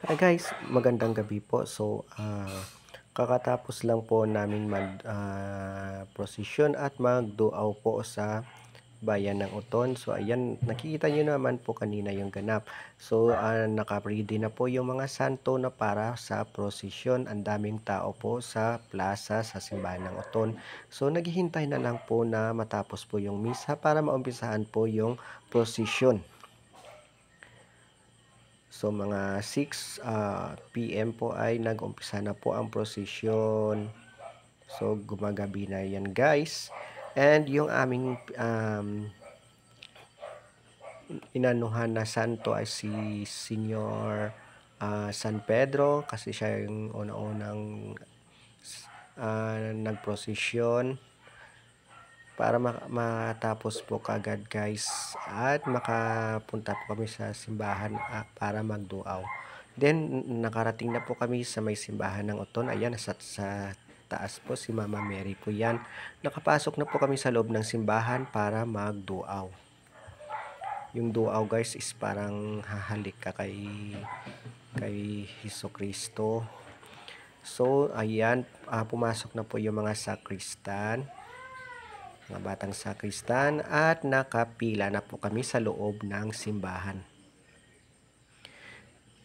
Hi guys, magandang gabi po. Kakatapos lang po namin prosesyon at magduaw po sa bayan ng Uton. So ayan, nakikita niyo naman po kanina yung ganap. Naka-ready na po yung mga santo na para sa prosesyon. Ang daming tao po sa plaza sa simbahan ng Uton. So naghihintay na lang po na matapos po yung misa para maumpisahan po yung prosesyon. So mga 6 PM po ay nag-umpisa na po ang prosesyon. So gumagabi na 'yan guys. And yung aming inanuhan na santo ay si Senior San Pedro kasi siya yung una-unang nagprosesyon para matapos po kagad guys at makapunta po kami sa simbahan para magduaw. Then nakarating na po kami sa may simbahan ng Uton. Ayan, sa taas po si Mama Mary po yan. Nakapasok na po kami sa loob ng simbahan para magduaw. Yung duaw guys is parang hahalik ka kay Hesukristo. So ayan, pumasok na po yung mga sakristan, mga batang sakristan, at nakapila na po kami sa loob ng simbahan.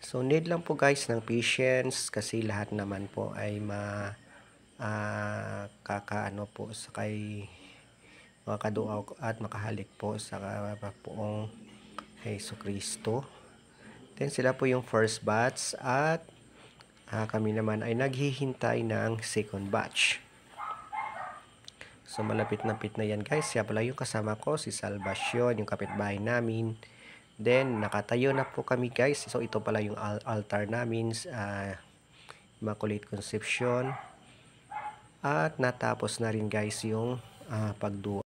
So need lang po guys ng patience kasi lahat naman po ay kakaano po sa kay makakaduaw at makahalik po sa poong Hesukristo. Then sila po yung first batch at kami naman ay naghihintay ng second batch. So malapit-lapit na yan guys. Siya pala yung kasama ko, si Salvacion, yung kapitbahay namin. Then nakatayo na po kami guys. So ito pala yung altar namin, Immaculate Conception. At natapos na rin guys yung pagduwa.